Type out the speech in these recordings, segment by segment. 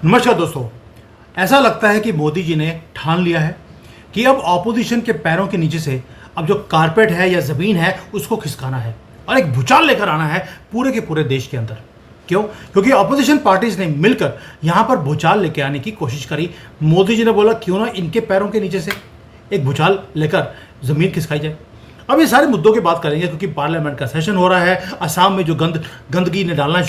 नमस्कार दोस्तों। ऐसा लगता है कि मोदी जी ने ठान लिया है कि अब ऑपोजिशन के पैरों के नीचे से अब जो कारपेट है या ज़मीन है उसको खिसकाना है और एक भूचाल लेकर आना है पूरे के पूरे देश के अंदर। क्यों? क्योंकि ऑपोजिशन पार्टीज ने मिलकर यहाँ पर भूचाल लेके आने की कोशिश करी। मोदी जी ने बोला क्यों ना इनके पैरों के नीचे से एक भूचाल लेकर ज़मीन खिसकाई जाए। अब ये सारे मुद्दों की बात करेंगे क्योंकि पार्लियामेंट का सेशन हो रहा है। असम में जो गंदगी ने डालना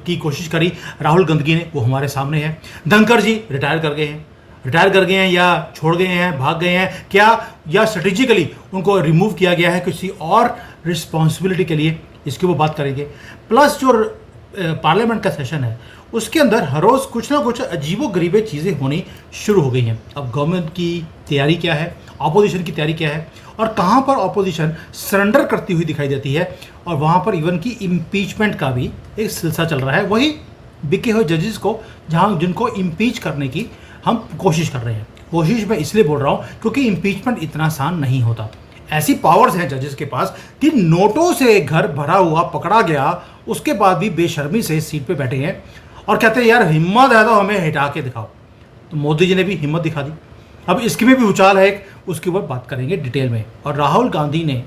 की कोशिश करी राहुल गंदगी ने, वो हमारे सामने है। धनखड़ जी रिटायर कर गए हैं या छोड़ गए हैं, भाग गए हैं क्या, या स्ट्रेटेजिकली उनको रिमूव किया गया है किसी और रिस्पॉन्सिबिलिटी के लिए, इसकी वो बात करेंगे। प्लस जो पार्लियामेंट का सेशन है उसके अंदर हर रोज़ कुछ ना कुछ अजीबो गरीबे चीज़ें होनी शुरू हो गई हैं। अब गवर्नमेंट की तैयारी क्या है, ऑपोजिशन की तैयारी क्या है, और कहाँ पर ऑपोजिशन सरेंडर करती हुई दिखाई देती है, और वहाँ पर इवन की इम्पीचमेंट का भी एक सिलसिला चल रहा है। वही बिके हुए जजेस को जिनको इम्पीच करने की हम कोशिश कर रहे हैं। कोशिश मैं इसलिए बोल रहा हूँ क्योंकि इम्पीचमेंट इतना आसान नहीं होता। ऐसी पावर्स हैं जजेस के पास कि नोटों से घर भरा हुआ पकड़ा गया, उसके बाद भी बेशर्मी से सीट पे बैठे हैं और कहते हैं यार हिम्मत है तो हमें हिटा के दिखाओ। तो मोदी जी ने भी हिम्मत दिखा दी। अब इसकी में भी उछाल है एक, उसके ऊपर बात करेंगे डिटेल में। और राहुल गांधी ने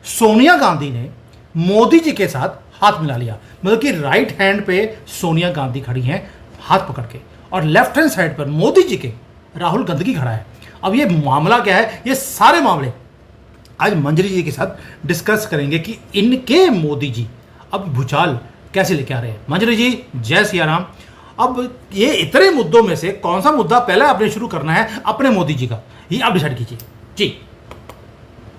सोनिया गांधी ने मोदी जी के साथ हाथ मिला लिया। मतलब कि राइट हैंड पे सोनिया गांधी खड़ी हैं हाथ पकड़ के, और लेफ्ट हैंड साइड पर मोदी जी के राहुल गांधी खड़ा है। अब ये मामला क्या है, ये सारे मामले आज मंजरी जी के साथ डिस्कस करेंगे कि इनके मोदी जी अब भूचाल कैसे लेके आ रहे हैं। मंजरी जी जय सिया राम। अब ये इतने मुद्दों में से कौन सा मुद्दा पहले आपने शुरू करना है अपने मोदी जी का, ये आप डिसाइड कीजिए जी।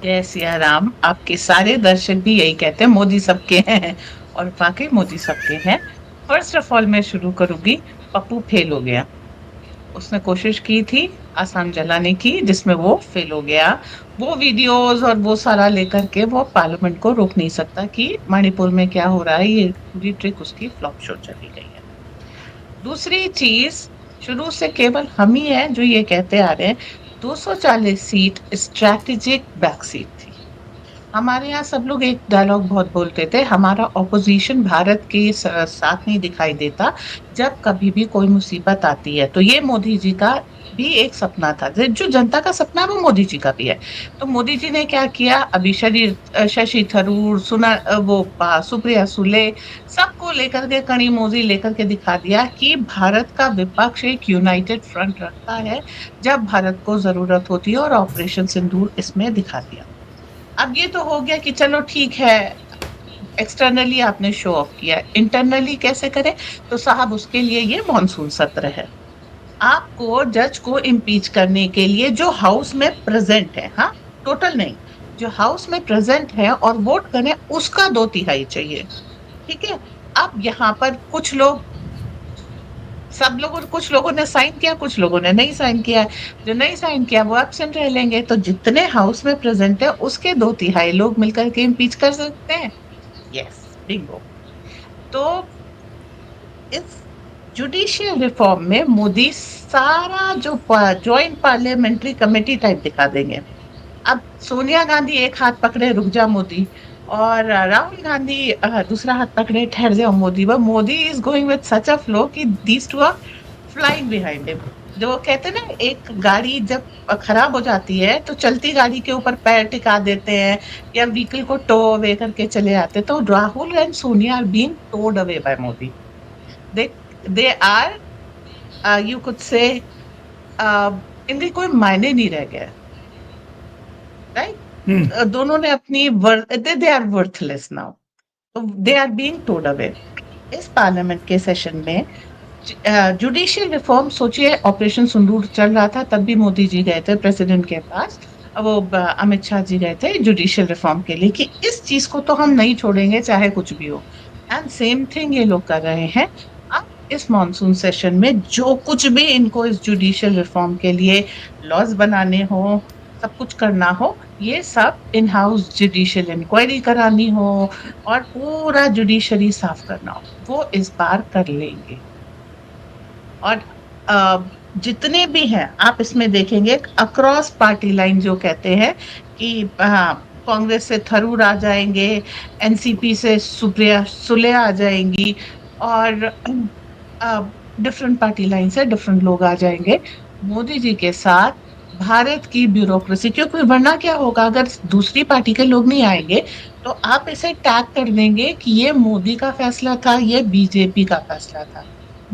जय सिया राम। आपके सारे दर्शक भी यही कहते हैं मोदी सबके हैं, और वाकई मोदी सबके हैं। फर्स्ट ऑफ ऑल मैं शुरू करूंगी, पप्पू फेल हो गया। उसने कोशिश की थी आसाम जलाने की, जिसमें वो फेल हो गया। वो वीडियोस और वो सारा लेकर के वो पार्लियामेंट को रोक नहीं सकता कि मणिपुर में क्या हो रहा है। ये पूरी ट्रिक उसकी फ्लॉप शो चली गई है। दूसरी चीज, शुरू से केवल हम ही हैं जो ये कहते आ रहे हैं 240 सीट स्ट्रैटेजिक बैक सीट थी। हमारे यहाँ सब लोग एक डायलॉग बहुत बोलते थे, हमारा ऑपोजिशन भारत के साथ नहीं दिखाई देता जब कभी भी कोई मुसीबत आती है। तो ये मोदी जी का भी एक सपना था, जो जनता का सपना है वो मोदी जी का भी है। तो मोदी जी ने क्या किया, अभी शशि थरूर, सुप्रिया सुले, सबको लेकर के कड़ी मोदी लेकर के दिखा दिया कि भारत का विपक्ष एक यूनाइटेड फ्रंट रखता है जब भारत को जरूरत होती है, और ऑपरेशन सिंदूर इसमें दिखा दिया। अब ये तो हो गया कि चलो ठीक है, एक्सटर्नली आपने शो ऑफ किया, इंटरनली कैसे करें? तो साहब उसके लिए ये मॉनसून सत्र है। आपको जज को इम्पीच करने के लिए जो हाउस में प्रेजेंट है, हाँ टोटल नहीं, जो हाउस में प्रेजेंट है और वोट करें उसका 2/3 चाहिए। ठीक है। अब यहाँ पर कुछ लोगों ने साइन किया, कुछ लोगों ने नहीं साइन किया। जो नहीं साइन किया वो एब्सेंट रह लेंगे। तो जितने हाउस में प्रेजेंट है उसके 2/3 लोग मिलकर के इम्पीच कर सकते हैं। Yes, Bingo. तो इस जुडिशियल रिफॉर्म में मोदी सारा जो ज्वाइंट पार्लियामेंट्री कमेटी टाइप दिखा देंगे। अब सोनिया गांधी एक हाथ पकड़े रुक जा मोदी, और राहुल गांधी दूसरा हाथ पकड़े ठहर जाओ मोदी। वो Modi is going with such a flow कि these two are flying behind him. जो कहते हैं ना, एक गाड़ी जब खराब हो जाती है तो चलती गाड़ी के ऊपर पैर टिका देते हैं या व्हीकल को टो अवे करके चले आते हैं। तो Rahul and Sonia are being towed away by Modi. They are you could say इनके कोई मायने नहीं रह गया, राइट? दोनों ने अपनी they are worthless now, they are being towed away. इस पार्लियामेंट के सेशन में जुडिशियल रिफॉर्म, सोचिए ऑपरेशन सिंदूर चल रहा था तब भी मोदी जी गए थे प्रेसिडेंट के पास, वो अमित शाह जी गए थे जुडिशियल रिफॉर्म के लिए कि इस चीज को तो हम नहीं छोड़ेंगे चाहे कुछ भी हो। एंड सेम थिंग ये लोग कर रहे हैं। अब इस मॉनसून सेशन में जो कुछ भी इनको इस जुडिशियल रिफॉर्म के लिए लॉज बनाने हो, सब कुछ करना हो, ये सब इन हाउस जुडिशियल इंक्वायरी करानी हो और पूरा जुडिशरी साफ करना हो, वो इस बार कर लेंगे। और जितने भी हैं आप इसमें देखेंगे अक्रॉस पार्टी लाइन, जो कहते हैं कि कांग्रेस से थरूर आ जाएंगे, एनसीपी से सुप्रिया सुले आ जाएंगी, और डिफरेंट पार्टी लाइन से डिफरेंट लोग आ जाएंगे मोदी जी के साथ। भारत की ब्यूरोक्रेसी, क्योंकि वरना क्या होगा अगर दूसरी पार्टी के लोग नहीं आएंगे, तो आप इसे टैग कर देंगे कि ये मोदी का फैसला था, ये बीजेपी का फैसला था।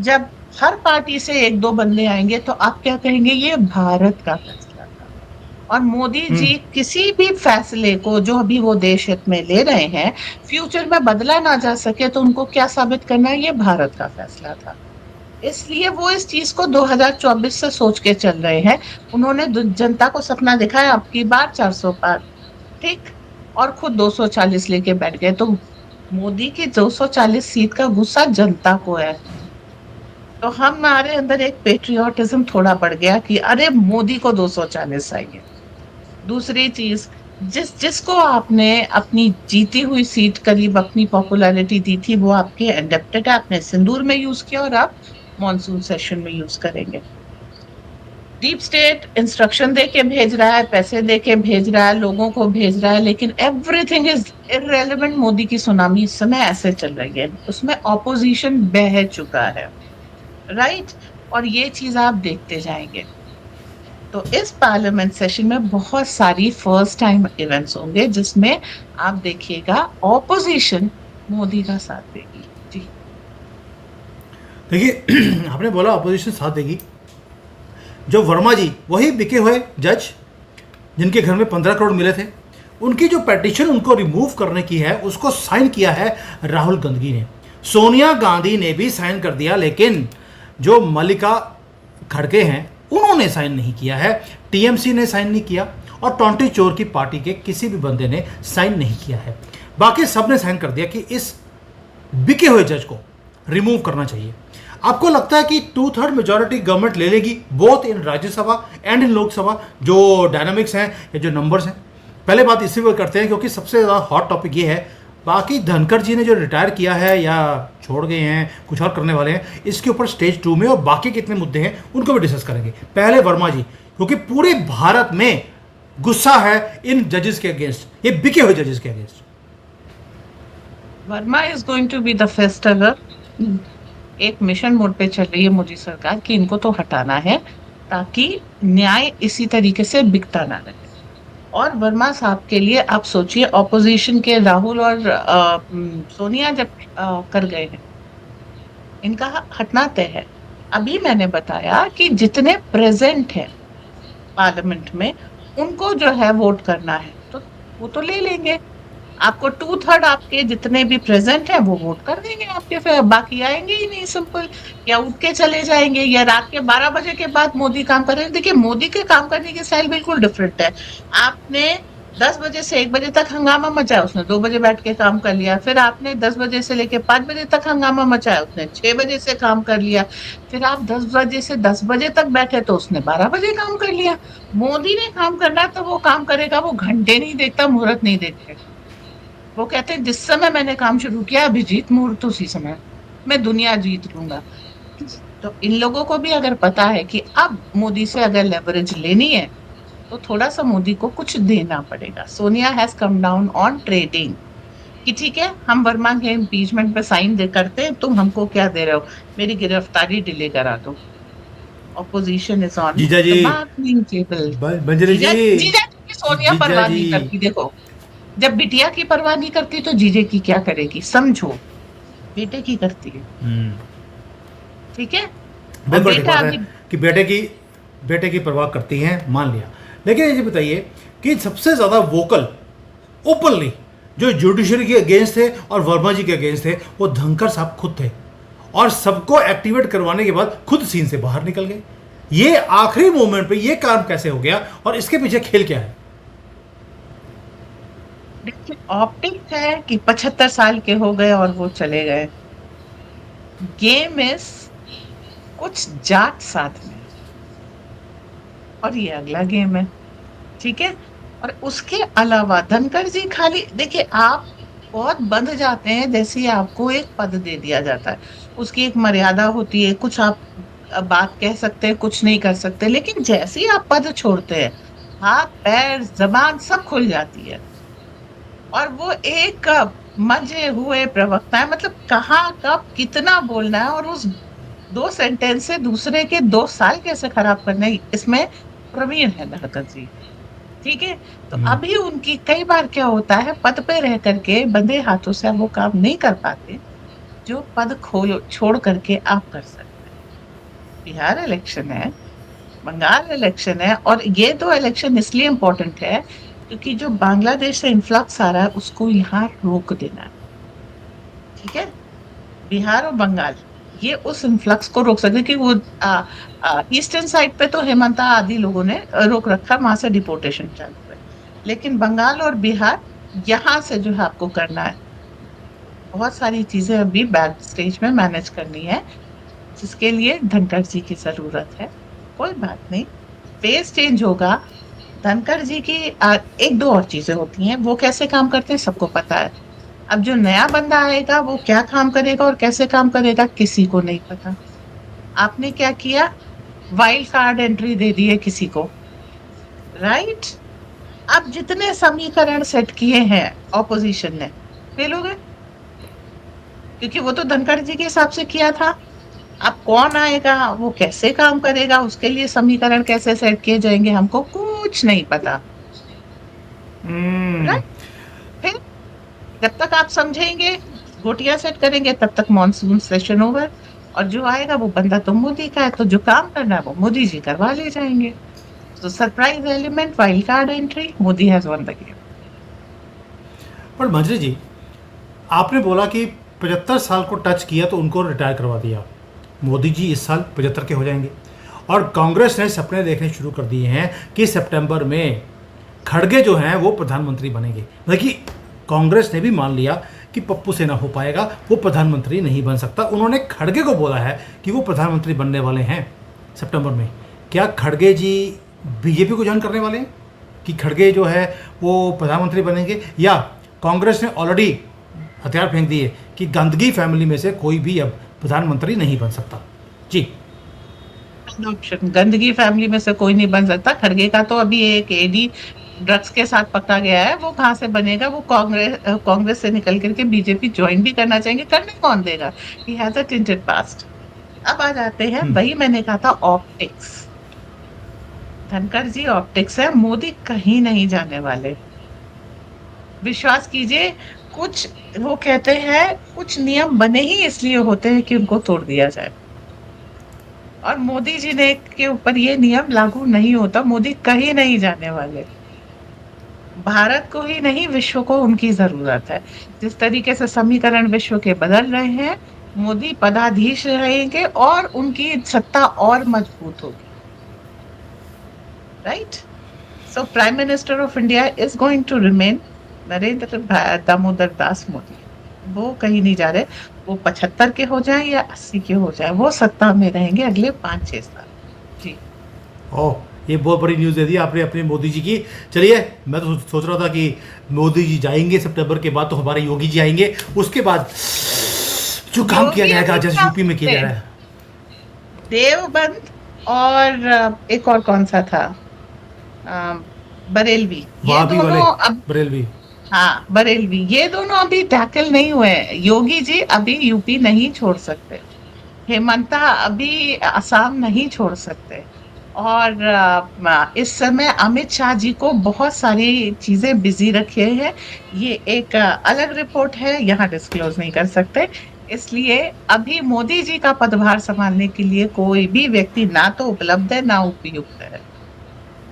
जब हर पार्टी से एक दो बंदे आएंगे तो आप क्या कहेंगे, ये भारत का फैसला था। और मोदी हम्म। जी किसी भी फैसले को जो अभी वो देश हित में ले रहे हैं, फ्यूचर में बदला ना जा सके तो उनको क्या साबित करना है, ये भारत का फैसला था। इसलिए वो इस चीज को 2024 से सोच के चल रहे हैं। उन्होंने जनता को सपना दिखाया अब की बार 400 पार, ठीक, और खुद 240 लेके बैठ गए। तो मोदी की 240 सीट का गुस्सा जनता को है। तो हमारे अंदर एक पेट्रियोटिज्म थोड़ा बढ़ गया कि अरे मोदी को 240 चाहिए। दूसरी चीज, जिसको आपने अपनी जीती हुई सीट करीब अपनी पॉपुलैरिटी दी थी, वो आपके एडेप्टेड है, आपने सिंदूर में यूज किया और आप मॉनसून सेशन में यूज करेंगे। डीप स्टेट इंस्ट्रक्शन दे के भेज रहा है, पैसे दे के भेज रहा है, लोगों को भेज रहा है, लेकिन एवरीथिंग इज इररेलेवेंट। मोदी की सुनामी इस समय ऐसे चल रही है, उसमें ऑपोजिशन बह चुका है, राइट। और ये चीज आप देखते जाएंगे। तो इस पार्लियामेंट सेशन में बहुत सारी फर्स्ट टाइम इवेंट्स होंगे जिसमें आप देखिएगा ऑपोजिशन मोदी का साथ देगी। जी। देखिए आपने बोला अपोजिशन साथ देगी। जो वर्मा जी, वही बिके हुए जज जिनके घर में 15 करोड़ मिले थे, उनकी जो पेटिशन उनको रिमूव करने की है उसको साइन किया है राहुल गांधी ने। सोनिया गांधी ने भी साइन कर दिया, लेकिन जो मल्लिका खड़गे हैं उन्होंने साइन नहीं किया है, टीएमसी ने साइन नहीं किया और टोंटी चोर की पार्टी के किसी भी बंदे ने साइन नहीं किया है। बाकी सब ने साइन कर दिया कि इस बिके हुए जज को रिमूव करना चाहिए। आपको लगता है कि 2/3 मेजॉरिटी गवर्नमेंट ले लेगी, both in Rajya Sabha and in Lok Sabha, जो डायनामिक्स हैं या जो नंबर्स हैं? पहले बात इसी पर करते हैं क्योंकि सबसे ज़्यादा हॉट टॉपिक ये है। बाकी धनखड़ जी ने जो रिटायर किया है या छोड़ गए हैं, कुछ और करने वाले हैं, इसके ऊपर स्टेज 2 में और बाकी कितने मुद्दे हैं उनको भी डिस्कस करेंगे। पहले वर्मा जी, क्योंकि पूरे भारत में गुस्सा है इन जजेस के अगेंस्ट, ये बिके हुए जजेस के against. Verma is going to be the festival. एक मिशन मोड पे चल रही है मोदी सरकार कि इनको तो हटाना है ताकि न्याय इसी तरीके से बिकता ना रहे। और वर्मा साहब के लिए आप सोचिए, ऑपोजिशन के राहुल और सोनिया जब कर गए हैं, इनका हटना तय है। अभी मैंने बताया कि जितने प्रेजेंट हैं पार्लियामेंट में उनको जो है वोट करना है, तो वो तो ले लेंगे। आपको 2/3 आपके जितने भी प्रेजेंट हैं वो वोट कर देंगे आपके, फिर बाकी आएंगे ही नहीं, सिंपल। या उठ के चले जाएंगे, या रात के 12 बजे के बाद मोदी काम करेंगे। देखिए मोदी के काम करने की स्टाइल बिल्कुल डिफरेंट है। आपने 10 बजे से 1 बजे तक हंगामा मचाया, उसने 2 बजे बैठ के काम कर लिया। फिर आपने 10 बजे से लेके 5 बजे तक हंगामा मचाया, उसने 6 बजे से काम कर लिया। फिर आप 10 बजे से 10 बजे तक बैठे तो उसने 12 बजे काम कर लिया। मोदी ने काम करना है तो वो काम करेगा, वो घंटे नहीं देखता, मुहूर्त नहीं देखते। वो कहते हैं जिस समय मैंने काम शुरू किया अभिजीत मुहूर्त उसी समय मैं दुनिया जीत लूंगा। तो इन लोगों को भी अगर पता है कि अब मोदी से अगर लेवरेज लेनी है तो थोड़ा सा मोदी को कुछ देना पड़ेगा। Sonia has come down on trading कि ठीक है, हम वर्मा के इम्पीचमेंट पे साइन दे करते हैं, तुम हमको क्या दे रहे हो, मेरी गिरफ्तारी डिले करा दो। ऑपोजिशन इज ऑन जीजा जी, बार्गेनिंग टेबल। बंजरी जीजा जी, जीजा जी, सोनिया जीजा परवाह जी। नहीं करती। देखो, जब बिटिया की परवाह नहीं करती तो जीजे की क्या करेगी, समझो। बेटे की करती है, ठीक है। और बिल्कुल ठीक बेटा बात है अभी कि बेटे की परवाह करती हैं, मान लिया। लेकिन ये बताइए कि सबसे ज़्यादा वोकल ओपनली जो जुडिशरी के अगेंस्ट थे और वर्मा जी के अगेंस्ट थे, वो धनखड़ साहब खुद थे, और सबको एक्टिवेट करवाने के बाद खुद सीन से बाहर निकल गए। ये आखिरी मोमेंट पे ये काम कैसे हो गया और इसके पीछे खेल क्या है? देखिए, ऑप्टिक है कि 75 साल के हो गए और वो चले गए। गेम इज कुछ जाट साथ में, और ये अगला गेम है, ठीक है। और उसके अलावा धनखड़ जी खाली देखिए, आप बहुत बंध जाते हैं जैसे ही आपको एक पद दे दिया जाता है, उसकी एक मर्यादा होती है, कुछ आप बात कह सकते हैं, कुछ नहीं कर सकते। लेकिन जैसे ही आप पद छोड़ते हैं, हाथ पैर जबान सब खुल जाती है। और वो एक मजे हुए प्रवक्ता है, मतलब कहाँ कब कितना बोलना है, और उस दो सेंटेंस से दूसरे के 2 साल कैसे खराब करना है, इसमें प्रवीण है धनखड़ जी। ठीक है। तो हम्म। अभी उनकी कई बार क्या होता है, पद पे रह करके बंधे हाथों से वो काम नहीं कर पाते जो पद खोल छोड़ करके आप कर सकते हैं। बिहार इलेक्शन है, बंगाल इलेक्शन है, और ये दो इलेक्शन इसलिए इंपॉर्टेंट है क्योंकि जो बांग्लादेश से इन्फ्लक्स आ रहा है उसको यहाँ रोक देना है। ठीक है। बिहार और बंगाल ये उस इन्फ्लक्स को रोक सकते हैं कि वो ईस्टर्न साइड पे तो हेमंता आदि लोगों ने रोक रखा, वहां से डिपोर्टेशन चालू है। लेकिन बंगाल और बिहार यहाँ से जो है आपको करना है, बहुत सारी चीजें अभी बैक स्टेज में मैनेज करनी है, जिसके लिए धनखड़ जी की जरूरत है। कोई बात नहीं, फेस चेंज होगा। धनखड़ जी की एक दो और चीजें होती हैं, वो कैसे काम करते हैं सबको पता है। अब जो नया बंदा आएगा वो क्या काम करेगा और कैसे काम करेगा किसी को नहीं पता। आपने क्या किया, वाइल्ड कार्ड एंट्री दे दी है किसी को, राइट। अब जितने समीकरण सेट किए हैं ऑपोजिशन ने, फेल हो गए, क्योंकि वो तो धनखड़ जी के हिसाब से किया था। अब कौन आएगा, वो कैसे काम करेगा, उसके लिए समीकरण कैसे सेट किए जाएंगे, हमको कुछ नहीं पता, हम्म। राइट। फिर जब तक आप समझेंगे, गोटियां सेट करेंगे, तब तक मॉनसून सेशन ओवर। और जो आएगा वो बंदा तो मोदी का है, तो जो काम करना है वो मोदी जी करवा ले जाएंगे। तो surprise element, wild card entry, Modi has one the game. पर मंजरी जी, आपने बोला कि 75 साल को टच किया तो उनको रिटायर करवा दिया। मोदी जी इस साल 75 के हो जाएंगे और कांग्रेस ने सपने देखने शुरू कर दिए हैं कि सितंबर में खड़गे जो हैं वो प्रधानमंत्री बनेंगे। देखिए, कांग्रेस ने भी मान लिया कि पप्पू से ना हो पाएगा, वो प्रधानमंत्री नहीं बन सकता। उन्होंने खड़गे को बोला है कि वो प्रधानमंत्री बनने वाले हैं सितंबर में। क्या खड़गे जी बीजेपी को ज्वाइन करने वाले हैं कि खड़गे जो है वो प्रधानमंत्री बनेंगे, या कांग्रेस ने ऑलरेडी हथियार फेंक दिए कि गंदगी फैमिली में से कोई भी अब प्रधानमंत्री नहीं बन सकता? जी। ऑप्शन, गंदगी फैमिली में से कोई नहीं बन सकता। खड़गे का तो अभी एक एडी ड्रग्स के साथ पकड़ा गया है, वो कहाँ से बनेगा। वो कांग्रेस से निकल करके बीजेपी ज्वाइन भी करना चाहेंगे, करने कौन देगा, he has a tinted past. अब आ जाते हैं, वही मैंने कहा था, ऑप्टिक्स। धनखड़ जी ऑप्टिक्स है, मोदी कहीं नहीं जाने वाले, विश्वास कीजिए। कुछ वो कहते हैं कुछ नियम बने ही इसलिए होते हैं कि उनको तोड़ दिया जाए, और मोदी जी ने के ऊपर ये नियम लागू नहीं होता। मोदी कहीं नहीं जाने वाले, भारत को ही नहीं विश्व को उनकी जरूरत है। जिस तरीके से समीकरण विश्व के बदल रहे हैं, मोदी पदाधीश रहेंगे और उनकी सत्ता और मजबूत होगी, right. So prime minister of India is going to remain Narendra Damodar Das Modi. वो कहीं नहीं जा रहे, वो 75 के हो जाए या 80 के हो जाए, वो सत्ता में रहेंगे अगले 5-6 साल। जी। ओह, ये बहुत बड़ी न्यूज़ दे दी आपने अपने मोदी जी की। चलिए, मैं तो सोच रहा था कि मोदी जी जाएंगे सितंबर के बाद तो हमारे योगी जी आएंगे, उसके बाद जो काम किया जाएगा जैसे यूपी में किया जा रहा है। देवबंद और एक और कौन सा था, बरेलवी, ये वहाँ भी वाले दोनों अब, बरेलवी। हाँ बरेलवी, ये दोनों अभी टैकल नहीं हुए हैं। योगी जी अभी यूपी नहीं छोड़ सकते, हेमंता अभी असम नहीं छोड़ सकते, और इस समय अमित शाह जी को बहुत सारी चीजें बिजी रखे हैं। ये एक अलग रिपोर्ट है, यहाँ डिस्क्लोज नहीं कर सकते। इसलिए अभी मोदी जी का पदभार संभालने के लिए कोई भी व्यक्ति ना तो उपलब्ध है ना उपयुक्त है।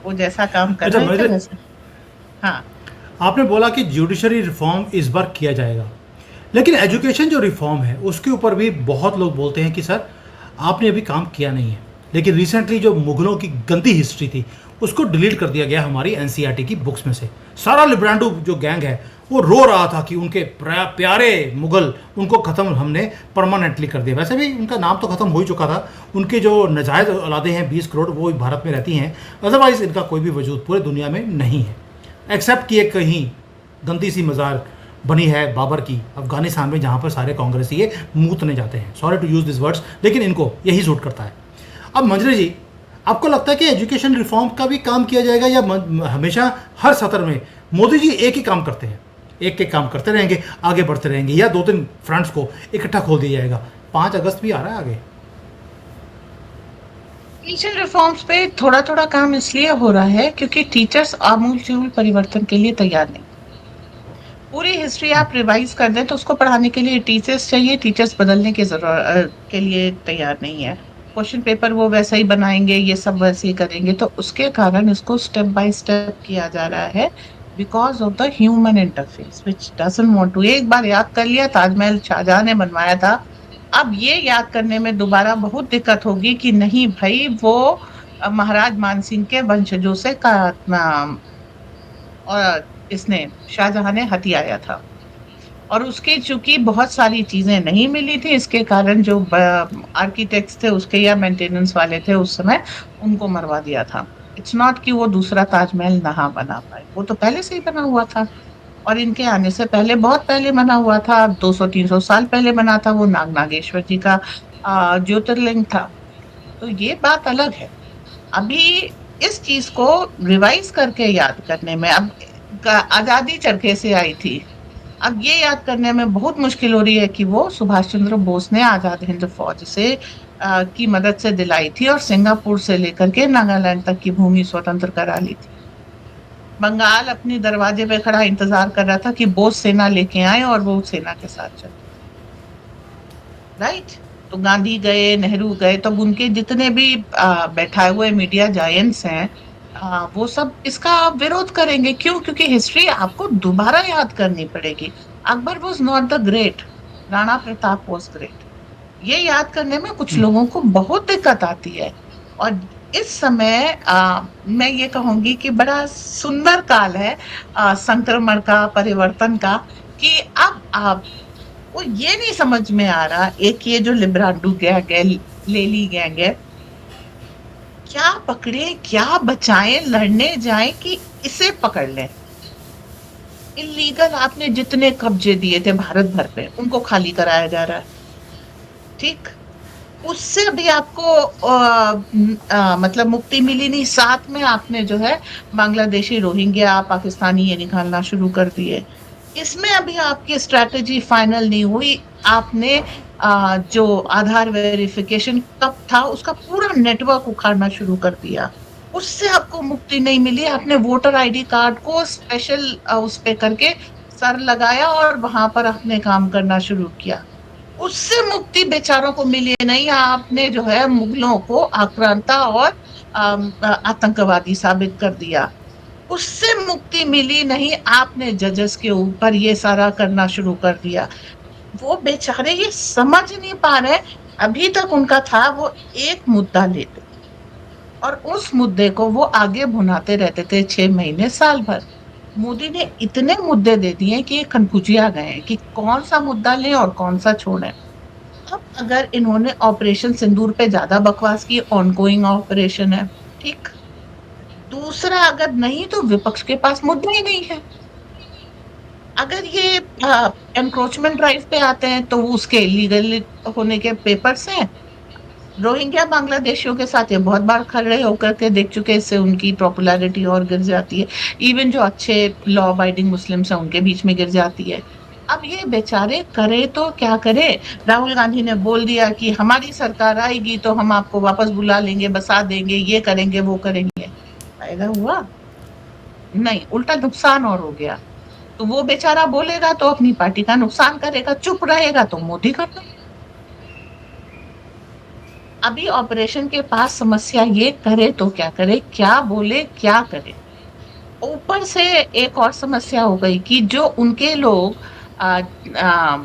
वो जैसा काम कर अच्छा, रहे थे मुझे वैसे। हाँ। आपने बोला कि जुडिशरी रिफॉर्म इस बार किया जाएगा, लेकिन एजुकेशन जो रिफॉर्म है उसके ऊपर भी बहुत लोग बोलते हैं कि सर आपने अभी काम किया नहीं है। लेकिन रिसेंटली जो मुगलों की गंदी हिस्ट्री थी उसको डिलीट कर दिया गया हमारी एनसीईआरटी की बुक्स में से। सारा लिब्रांडो जो गैंग है वो रो रहा था कि उनके प्यारे मुगल, उनको ख़त्म हमने परमानेंटली कर दिया। वैसे भी उनका नाम तो ख़त्म हो ही चुका था। उनके जो नाजायज़ औलादे हैं 20 करोड़, वो भारत में रहती हैं, अदरवाइज़ इनका कोई भी वजूद पूरे दुनिया में नहीं है, एक्सेप्ट कि एक कहीं गंदी सी मज़ार बनी है बाबर की अफगानिस्तान में, जहाँ पर सारे कांग्रेसी ये मूतने जाते हैं। Sorry to use this words, लेकिन इनको यही सूट करता है। अब मंजरी जी, आपको लगता है कि एजुकेशन रिफॉर्म का भी काम किया जाएगा, या हमेशा हर सत्र में मोदी जी एक ही काम करते हैं, एक एक काम करते रहेंगे, आगे बढ़ते रहेंगे, या 2-3 फ्रंट्स को इकट्ठा खोल दिया जाएगा? 5 अगस्त भी आ रहा है आगे। एजुकेशन रिफॉर्म्स पे थोड़ा थोड़ा काम इसलिए हो रहा है क्योंकि टीचर्स आमूल परिवर्तन के लिए तैयार नहीं। पूरी हिस्ट्री आप रिवाइज कर दें तो उसको पढ़ाने के लिए टीचर्स चाहिए, टीचर्स बदलने के जरूरत के लिए तैयार नहीं है। क्वेश्चन पेपर वो वैसा ही बनाएंगे, ये सब वैसे ही करेंगे, तो उसके कारण इसको स्टेप बाय स्टेप किया जा रहा है, because of the human interface which doesn't want to. एक बार याद कर लिया, ताजमहल शाहजहां ने बनवाया था, अब ये याद करने में दोबारा बहुत दिक्कत होगी कि नहीं भाई वो महाराज मानसिंह के वंशजों से का और इसने शाहजहां ने हथियाया था, और उसकी चूंकि बहुत सारी चीजें नहीं मिली थी, इसके कारण जो आर्किटेक्ट्स थे उसके या मेंटेनेंस वाले थे उस समय, उनको मरवा दिया था। इट्स नॉट कि वो दूसरा ताजमहल ना बना पाए, वो तो पहले से ही बना हुआ था, और इनके आने से पहले बहुत पहले बना हुआ था, 200-300 साल पहले बना था। वो नागेश्वर जी का ज्योतिर्लिंग था। तो ये बात अलग है। अभी इस चीज को रिवाइज करके याद करने में, अब आजादी चरखे से आई थी, अब ये याद करने में बहुत मुश्किल हो रही है कि वो सुभाष चंद्र बोस ने आजाद हिंद फौज से की मदद से दिलाई थी, और सिंगापुर से लेकर के नागालैंड तक की भूमि स्वतंत्र करा ली थी। बंगाल अपने दरवाजे पे खड़ा इंतजार कर रहा था कि बोस सेना लेके आए और वो सेना के साथ चले। राइट। तो गांधी गए, नेहरू गए, तब उनके जितने भी बैठाए हुए मीडिया जायंट्स हैं, वो सब इसका विरोध करेंगे। क्यों? क्योंकि हिस्ट्री आपको दोबारा याद करनी पड़ेगी। Akbar was not the great, Rana Pratap was great. ये याद करने में कुछ लोगों को बहुत दिक्कत आती है। और इस समय मैं ये कहूंगी कि बड़ा सुंदर काल है संक्रमण का, परिवर्तन का, कि अब आप वो ये नहीं समझ में आ रहा, एक ये जो लिब्रांडू गैंग है, लेली गैंग है, क्या पकड़े क्या बचाएं, लड़ने जाए कि इसे पकड़ लें। इलीगल आपने जितने कब्जे दिए थे भारत भर पे, उनको खाली कराया जा रहा है। ठीक, उससे भी आपको मतलब मुक्ति मिली नहीं, साथ में आपने जो है बांग्लादेशी, रोहिंग्या, पाकिस्तानी ये निकालना शुरू कर दिए। इसमें अभी आपकी स्ट्रैटेजी फाइनल नहीं हुई। आपने जो आधार वेरिफिकेशन कब था उसका पूरा नेटवर्क उखाड़ना शुरू कर दिया, उससे आपको मुक्ति नहीं मिली। आपने वोटर आईडी कार्ड को स्पेशल उस पे करके सर लगाया और वहां पर अपने काम करना शुरू किया, उससे मुक्ति बेचारों को मिली नहीं। आपने जो है मुगलों को आक्रांता और आतंकवादी साबित कर दिया, उससे मुक्ति मिली नहीं। आपने जजेस के ऊपर ये सारा करना शुरू कर दिया। वो बेचारे ये समझ नहीं पा रहे। अभी तक उनका था वो एक मुद्दा लेते और उस मुद्दे को वो आगे भुनाते रहते थे 6 महीने, साल भर। मोदी ने इतने मुद्दे दे दिए कि ये कन्फ्यूजिया गए हैं कि कौन सा मुद्दा लें और कौन सा छोड़ें। अब अगर इन्होंने ऑपरेशन सिंदूर पे ज्यादा बकवास की, ऑनगोइंग ऑपरेशन है, ठीक। दूसरा, अगर नहीं तो विपक्ष के पास मुद्दा ही नहीं है। अगर ये एनक्रोचमेंट ड्राइव पे आते हैं तो उसके इलीगल होने के पेपर्स हैं। रोहिंग्या बांग्लादेशियों के साथ ये बहुत बार खड़े होकर के देख चुके, इससे उनकी पॉपुलैरिटी और गिर जाती है। इवन जो अच्छे लॉ अबाइडिंग मुस्लिम्स हैं उनके बीच में गिर जाती है। अब ये बेचारे करे तो क्या करे। राहुल गांधी ने बोल दिया कि हमारी सरकार आएगी तो हम आपको वापस बुला लेंगे, बसा देंगे, ये करेंगे वो करेंगे। फायदा हुआ नहीं, उल्टा नुकसान और हो गया। तो वो बेचारा बोलेगा तो अपनी पार्टी का नुकसान करेगा, चुप रहेगा तो मोदी कर दो। अभी ऑपरेशन के पास समस्या ये करे तो क्या करे, क्या बोले क्या करे। ऊपर से एक और समस्या हो गई कि जो उनके लोग आ, आ,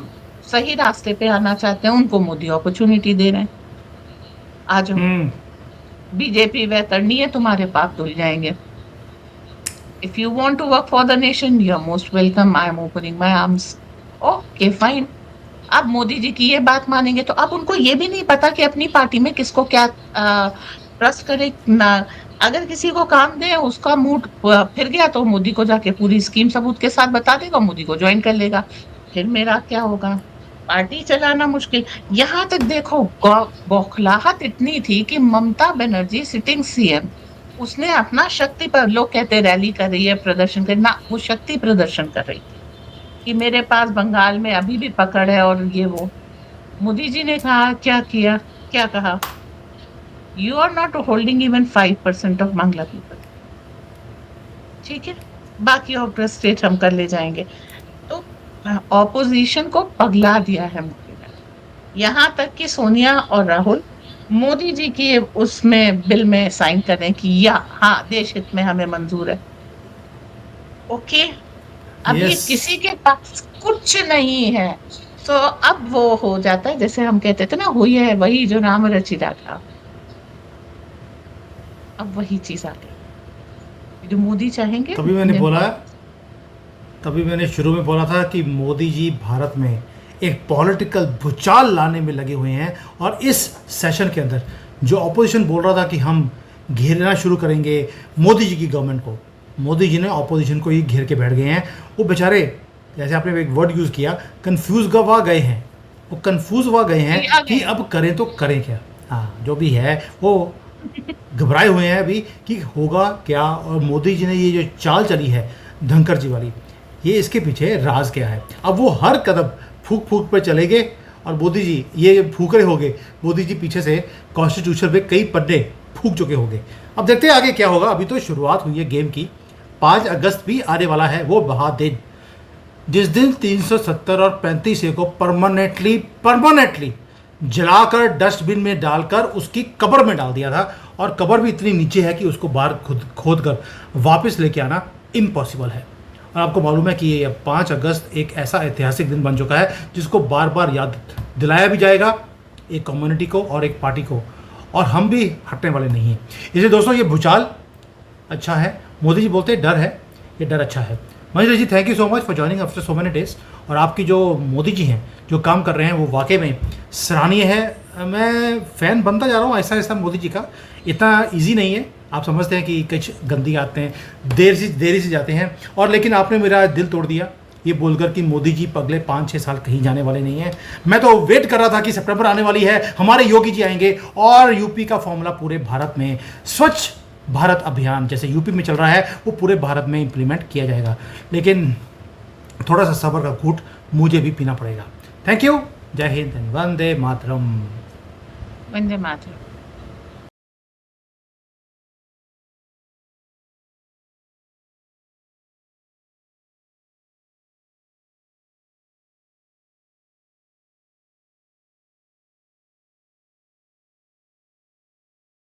सही रास्ते पे आना चाहते हैं उनको मोदी अपॉर्चुनिटी दे रहे हैं। आ जाओ, बीजेपी वह करनी है, तुम्हारे पाप धुल जाएंगे। If you want to work for the nation, you are most welcome, I am opening my arms. Okay fine. अब मोदी जी की ये बात मानेंगे तो अब उनको ये भी नहीं पता कि अपनी पार्टी में किसको क्या ट्रस्ट करे ना। अगर किसी को काम दे, उसका मूड फिर गया तो मोदी को जाके पूरी स्कीम सबूत के साथ बता देगा, मोदी को ज्वाइन कर लेगा। फिर मेरा क्या होगा? पार्टी चलाना मुश्किल। यहाँ तक देखो, बौखलाहट इतनी थी कि ममता बनर्जी सिटिंग सीएम, उसने अपना शक्ति पर, लोग कहते रैली कर रही है, प्रदर्शन कर, ना, वो शक्ति प्रदर्शन कर रही थी कि मेरे पास बंगाल में अभी भी पकड़ है और ये वो। मोदी जी ने कहा, क्या किया, क्या कहा? You are not holding even 5% of Bangla people. ठीक है, बाकी और स्टेट हम कर ले जाएंगे। तो ऑपोजिशन को पगला दिया है मोदी ने, यहाँ तक कि सोनिया और राहुल मोदी जी की उसमें बिल में साइन कर रहे हैं कि या हाँ देश हित में हमें मंजूर है। ओके, अभी यस, किसी के पास कुछ नहीं है, तो अब वो हो जाता है जैसे हम कहते थे ना, हुई है वही जो राम रचिता था। अब वही चीज आ गई जो मोदी चाहेंगे तभी मैंने इंडियन बोला, पॉलिटिक्स। तभी मैंने शुरू में बोला था कि मोदी जी भारत में एक पॉलिटिकल भूचाल लाने में लगे हुए हैं। और इस सेशन के अंदर जो ऑपोजिशन बोल रहा था कि हम घेरना शुरू करेंगे मोदी जी की गवर्नमेंट को, मोदी जी ने ऑपोजिशन को ही घेर के बैठ गए हैं। वो बेचारे, जैसे आपने एक वर्ड यूज़ किया, कन्फ्यूज गवा गए हैं, वो कन्फ्यूज हुआ गए हैं आ कि गए। अब करें तो करें क्या। हाँ, जो भी है वो घबराए हुए हैं अभी कि होगा क्या। और मोदी जी ने ये जो चाल चली है धनखड़ जी वाली, ये इसके पीछे राज क्या है। अब वो हर कदम फूक फूक पे चलेंगे और मोदी जी ये फूक रहे होंगे, मोदी जी पीछे से कॉन्स्टिट्यूशन पे कई पन्ने फूक चुके होंगे। अब देखते हैं आगे क्या होगा। अभी तो शुरुआत हुई है गेम की। 5 अगस्त भी आने वाला है, वो बहा दिन जिस दिन 370 और 35 को परमानेंटली जलाकर डस्टबिन में डालकर उसकी कब्र में डाल दिया था। और कब्र भी इतनी नीचे है कि उसको बाहर खुद खोद कर वापस लेके आना इम्पॉसिबल है। और आपको मालूम है कि ये 5 अगस्त एक ऐसा ऐतिहासिक दिन बन चुका है जिसको बार बार याद दिलाया भी जाएगा, एक कम्युनिटी को और एक पार्टी को, और हम भी हटने वाले नहीं हैं। इसलिए दोस्तों, ये भूचाल अच्छा है। मोदी जी बोलते हैं डर है, ये डर अच्छा है। Manish ji, thank you so much for joining after so many days. और आपकी जो मोदी जी हैं जो काम कर रहे हैं वो वाकई में सराहनीय है। मैं फ़ैन बनता जा रहा हूँ ऐसा ऐसा मोदी जी का। इतना इजी नहीं है, आप समझते हैं कि कुछ गंदी आते हैं, देरी से जाते हैं। और लेकिन आपने मेरा दिल तोड़ दिया ये बोलकर कि मोदी जी अगले 5-6 साल कहीं जाने वाले नहीं हैं। मैं तो वेट कर रहा था कि सितंबर आने वाली है, हमारे योगी जी आएंगे और यूपी का फॉर्मूला पूरे भारत में स्वच्छ भारत अभियान जैसे यूपी में चल रहा है वो पूरे भारत में इम्प्लीमेंट किया जाएगा। लेकिन थोड़ा सा सब्र का घूंट मुझे भी पीना पड़ेगा। थैंक यू, जय हिंद, वंदे मातरम। वंदे मातरम।